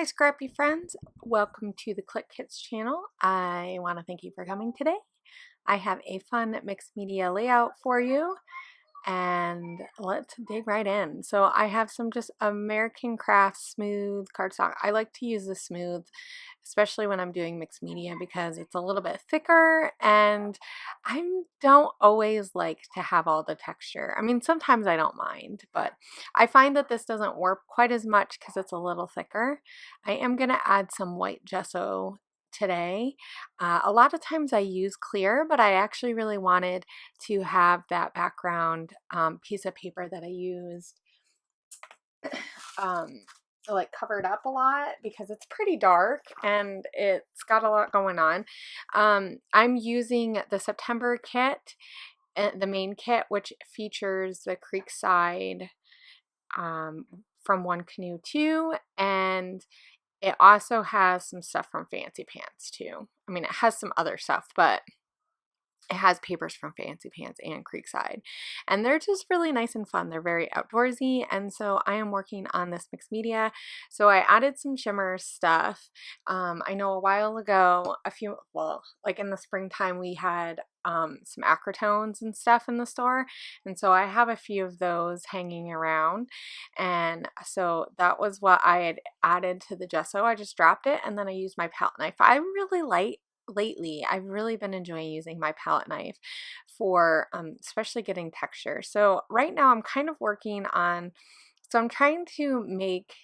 Hi scrappy friends, welcome to the Clique Kits channel. I want to thank you for coming today. I have a fun mixed media layout for you and let's dig right in. So I have some just American Craft smooth cardstock. I like to use the smooth, especially when I'm doing mixed media, because it's a little bit thicker and I don't always like to have all the texture. I mean, sometimes I don't mind, but I find that this doesn't work quite as much because it's a little thicker. I am going to add some white gesso today. A lot of times I use clear, but I actually really wanted to have that background piece of paper that I used like covered up a lot because it's pretty dark and it's got a lot going on. I'm using the September kit, the main kit, which features the Creekside from onecaneotwo, and it also has some stuff from Fancy Pants too. I mean, it has some other stuff, but it has papers from Fancy Pants and Creekside, and they're just really nice and fun. They're very outdoorsy, and so I am working on this mixed media. So I added some Shimmerz stuff. I know a while ago, like in the springtime, we had some acrotones and stuff in the store, and so I have a few of those hanging around, and so that was what I had added to the gesso. I just dropped it, and then I used my palette knife. I really like lately I've really been enjoying using my palette knife for especially getting texture. So right now I'm kind of working on, so I'm trying to make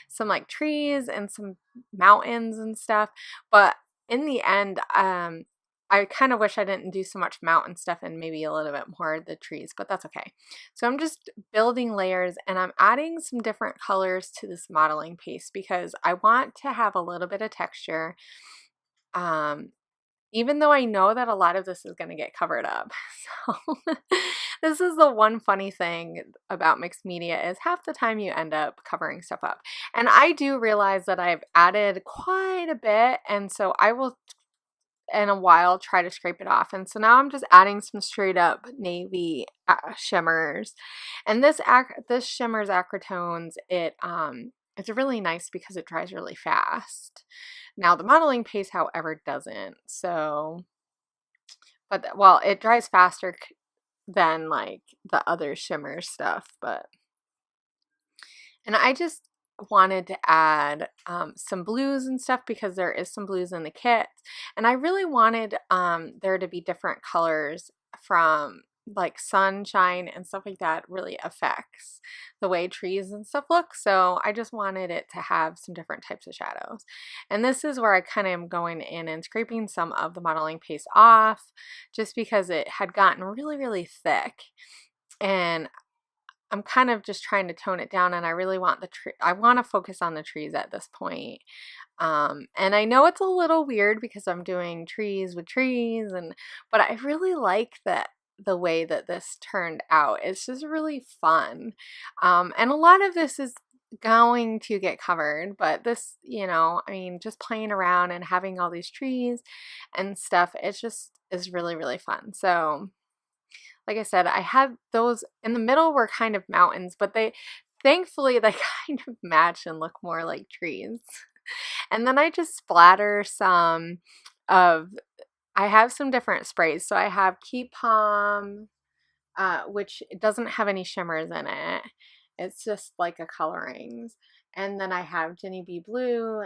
some like trees and some mountains and stuff, but in the end I kind of wish I didn't do so much mountain stuff and maybe a little bit more of the trees, but that's okay. So I'm just building layers and I'm adding some different colors to this modeling paste because I want to have a little bit of texture. Even though I know that a lot of this is going to get covered up. So this is the one funny thing about mixed media is half the time you end up covering stuff up. And I do realize that I've added quite a bit, and so I will in a while try to scrape it off. And so now I'm just adding some straight up navy shimmers. And this Shimmerz acrotones, it's really nice because it dries really fast. Now the modeling paste, however, doesn't. So, but well, it dries faster than like the other shimmer stuff. And I just wanted to add some blues and stuff because there is some blues in the kit, and I really wanted there to be different colors from like sunshine and stuff like that really affects the way trees and stuff look. So I just wanted it to have some different types of shadows. And this is where I kind of am going in and scraping some of the modeling paste off just because it had gotten really thick, and I'm kind of just trying to tone it down, and I really want I want to focus on the trees at this point. And I know it's a little weird because I'm doing trees with trees, but I really like the way that this turned out. It's just really fun. And a lot of this is going to get covered, but this, I mean, just playing around and having all these trees and stuff, it's just is really fun. So like I said, I had those in the middle were kind of mountains, but thankfully they kind of match and look more like trees. And then I just splatter some of, I have some different sprays. So I have Key Palm, which doesn't have any shimmers in it. It's just like a colorings. And then I have Jenny B Blue,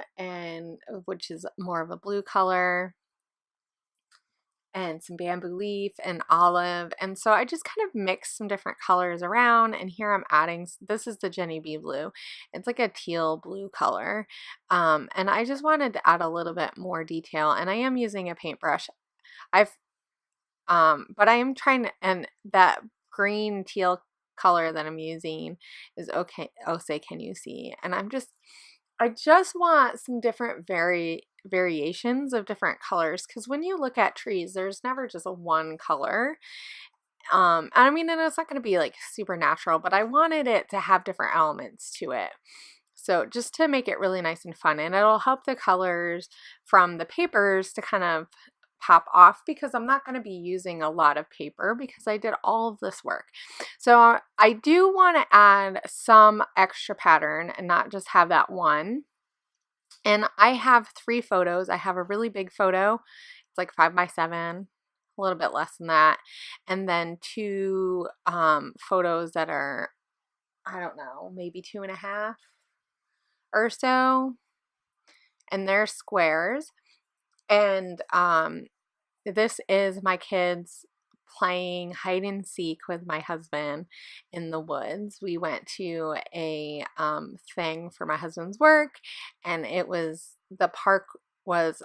which is more of a blue color, and some bamboo leaf and olive. And so I just kind of mixed some different colors around, and here I'm adding, this is the Jenny B Blue. It's like a teal blue color. And I just wanted to add a little bit more detail, and I am using a paintbrush. But I am trying to, and that green teal color that I'm using is okay. Oh, say, can you see? And I just want some different variations of different colors, because when you look at trees, there's never just a one color. And I mean, and it's not going to be like super natural, but I wanted it to have different elements to it. So just to make it really nice and fun, and it'll help the colors from the papers to kind of pop off, because I'm not going to be using a lot of paper because I did all of this work. So I do want to add some extra pattern and not just have that one. And I have 3 photos. I have a really big photo. It's like 5x7, a little bit less than that. And then 2 photos that are, I don't know, maybe 2.5 or so. And they're squares. And this is my kids playing hide and seek with my husband in the woods. We went to a thing for my husband's work, and the park was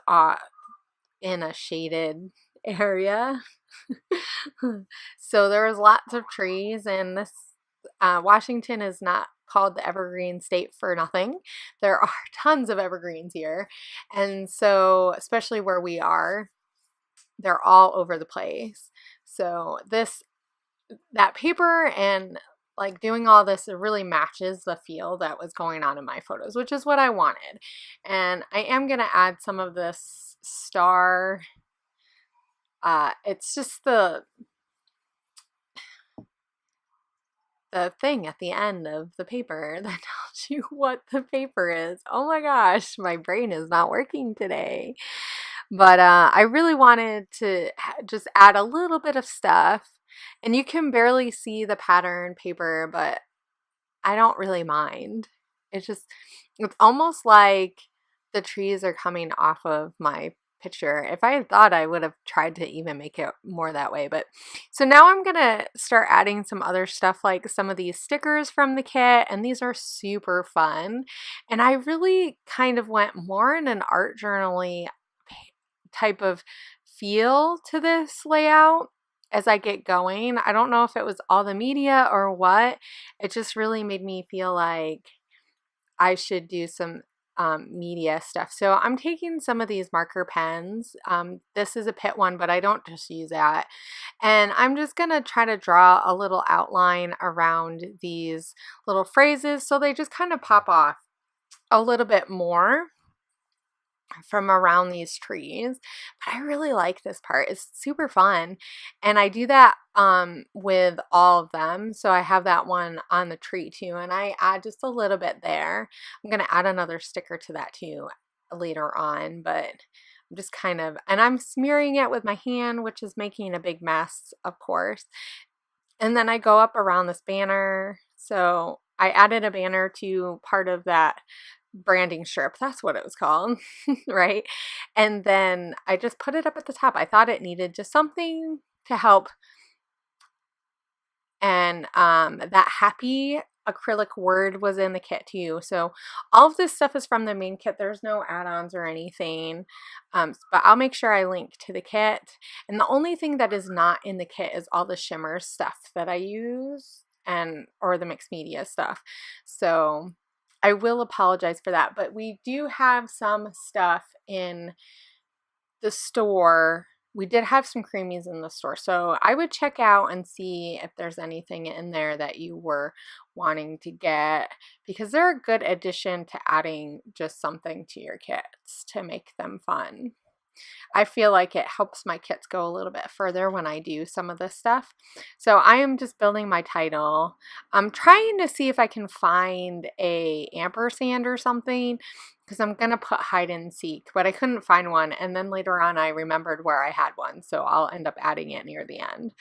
in a shaded area. So there was lots of trees, and this Washington is not called the Evergreen State for nothing. There are tons of evergreens here, and so especially where we are, they're all over the place. So that paper and like doing all this, it really matches the feel that was going on in my photos, which is what I wanted. And I am going to add some of this star. It's just the thing at the end of the paper that tells you what the paper is. Oh my gosh, my brain is not working today. But I really wanted to just add a little bit of stuff. And you can barely see the pattern paper, but I don't really mind. It's almost like the trees are coming off of my picture. If I had thought, I would have tried to even make it more that way. But so now I'm gonna start adding some other stuff, like some of these stickers from the kit, and these are super fun. And I really kind of went more in an art journaling type of feel to this layout as I get going. I don't know if it was all the media or what. It just really made me feel like I should do some media stuff. So I'm taking some of these marker pens. This is a Pitt one, but I don't just use that. And I'm just going to try to draw a little outline around these little phrases so they just kind of pop off a little bit more from around these trees. But I really like this part. It's super fun. And I do that with all of them. So I have that one on the tree too, and I add just a little bit there. I'm going to add another sticker to that too later on, but I'm just and I'm smearing it with my hand, which is making a big mess, of course. And then I go up around this banner. So I added a banner to part of that branding strip. That's what it was called, right? And then I just put it up at the top. I thought it needed just something to help. And that happy acrylic word was in the kit too. So all of this stuff is from the main kit. There's no add-ons or anything, but I'll make sure I link to the kit. And the only thing that is not in the kit is all the Shimmerz stuff that I use or the mixed media stuff. So I will apologize for that, but we do have some stuff in the store. We did have some creamies in the store, so I would check out and see if there's anything in there that you were wanting to get, because they're a good addition to adding just something to your kits to make them fun. I feel like it helps my kits go a little bit further when I do some of this stuff. So I am just building my title. I'm trying to see if I can find a ampersand or something, because I'm going to put hide and seek, but I couldn't find one. And then later on I remembered where I had one, so I'll end up adding it near the end.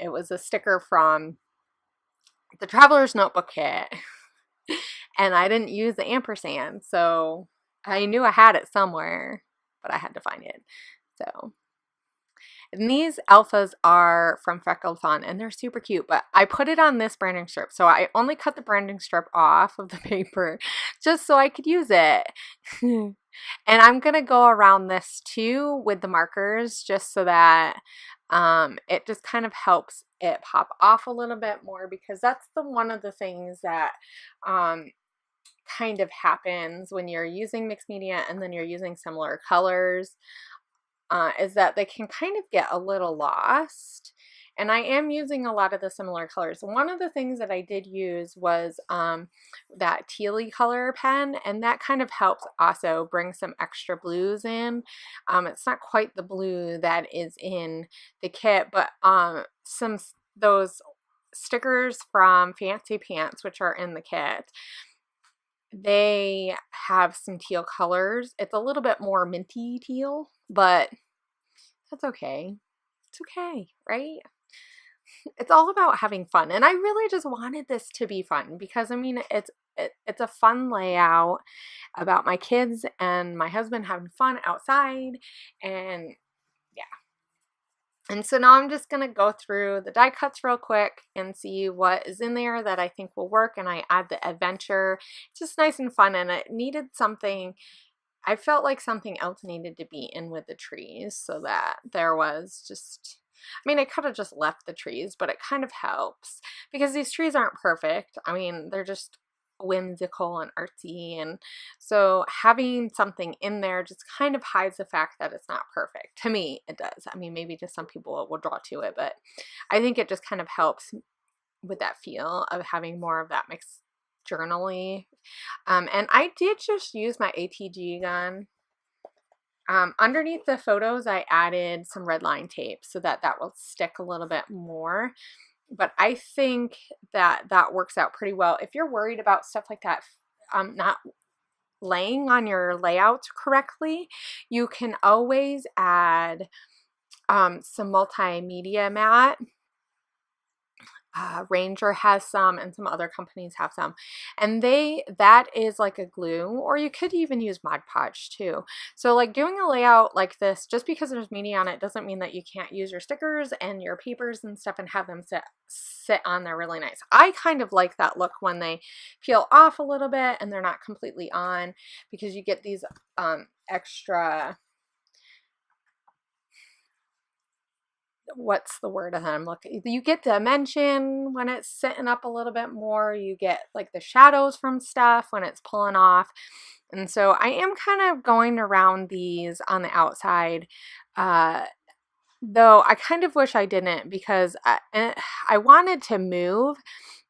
It was a sticker from the Traveler's Notebook kit, and I didn't use the ampersand, so I knew I had it somewhere, but I had to find it. So, and these alphas are from Freckled Fawn, and they're super cute, but I put it on this branding strip. So I only cut the branding strip off of the paper just so I could use it. And I'm going to go around this too with the markers, just so that it just kind of helps it pop off a little bit more, because that's one of the things that kind of happens when you're using mixed media and then you're using similar colors, is that they can kind of get a little lost. And I am using a lot of the similar colors. One of the things that I did use was that tealy color pen, and that kind of helps also bring some extra blues in. It's not quite the blue that is in the kit, but those stickers from Fancy Pants, which are in the kit, they have some teal colors. It's a little bit more minty teal, but that's okay. It's okay, right? It's all about having fun. And I really just wanted this to be fun because I mean, it's a fun layout about my kids and my husband having fun outside, and yeah. And so now I'm just going to go through the die cuts real quick and see what is in there that I think will work, and I add the adventure. It's just nice and fun, and it needed something. I felt like something else needed to be in with the trees so that there was just, I mean, I could have just left the trees, but it kind of helps because these trees aren't perfect. I mean, they're just whimsical and artsy, and so having something in there just kind of hides the fact that it's not perfect. To me, it does. I mean, maybe to some people it will draw to it, but I think it just kind of helps with that feel of having more of that mixed journal-y. And I did just use my ATG gun. Underneath the photos, I added some red line tape so that that will stick a little bit more. But I think that that works out pretty well. If you're worried about stuff like that not laying on your layouts correctly, you can always add some multimedia mat. Ranger has some, and some other companies have some, and that is like a glue, or you could even use Mod Podge too. So like doing a layout like this, just because there's media on it doesn't mean that you can't use your stickers and your papers and stuff and have them sit on there really nice. I kind of like that look when they peel off a little bit and they're not completely on, because you get these extra, what's the word that I'm looking, you get dimension when it's sitting up a little bit more. You get like the shadows from stuff when it's pulling off. And so I am kind of going around these on the outside, though I kind of wish I didn't, because I wanted to move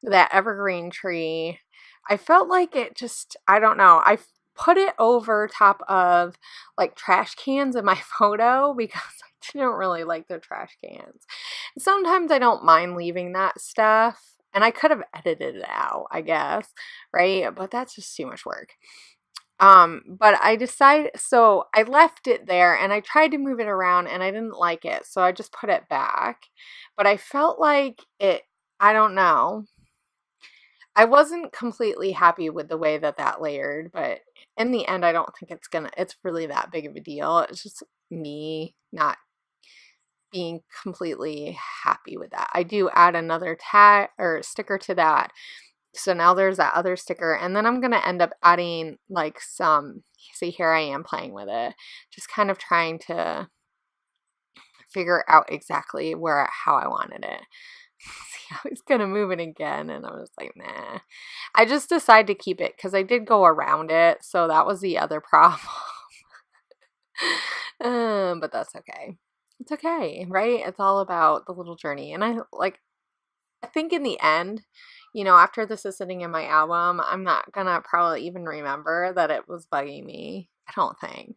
that evergreen tree. I felt like it just, I don't know, I put it over top of like trash cans in my photo because I didn't really like the trash cans. Sometimes I don't mind leaving that stuff, and I could have edited it out, I guess, right? But that's just too much work. But I decided, so I left it there and I tried to move it around and I didn't like it, so I just put it back. But I felt like it, I don't know, I wasn't completely happy with the way that that layered, but in the end, I don't think it's really that big of a deal. It's just me not being completely happy with that. I do add another tag or sticker to that. So now there's that other sticker, and then I'm going to end up adding like some, see here I am playing with it, just kind of trying to figure out exactly how I wanted it. See, I was going to move it again, and I was like, nah. I just decided to keep it because I did go around it, so that was the other problem. But that's okay. It's okay, right? It's all about the little journey. And I think in the end, you know, after this is sitting in my album, I'm not gonna probably even remember that it was bugging me. I don't think.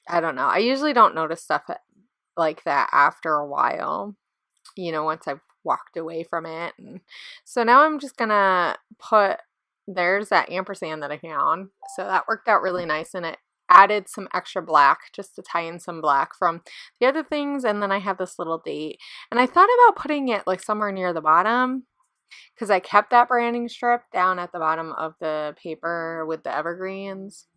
I don't know. I usually don't notice stuff like that after a while, you know, once I've walked away from it. And so now I'm just gonna there's that ampersand that I found. So that worked out really nice, and it added some extra black just to tie in some black from the other things. And then I have this little date, and I thought about putting it like somewhere near the bottom, because I kept that branding strip down at the bottom of the paper with the evergreens.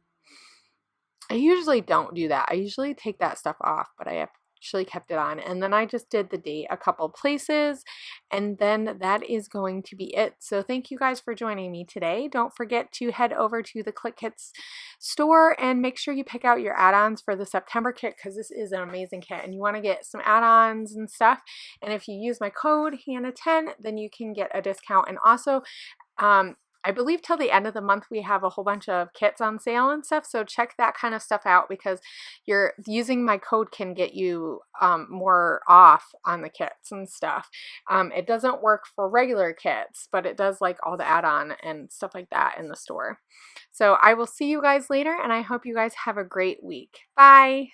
I usually don't do that. I usually take that stuff off, but I actually kept it on. And then I just did the date a couple places, and then that is going to be it. So thank you guys for joining me today. Don't forget to head over to the Clique Kits store and make sure you pick out your add-ons for the September kit, because this is an amazing kit and you want to get some add-ons and stuff. And if you use my code Hannah10, then you can get a discount. And also, I believe till the end of the month we have a whole bunch of kits on sale and stuff, so check that kind of stuff out, because you're using my code can get you more off on the kits and stuff. It doesn't work for regular kits, but it does like all the add-on and stuff like that in the store. So I will see you guys later, and I hope you guys have a great week. Bye!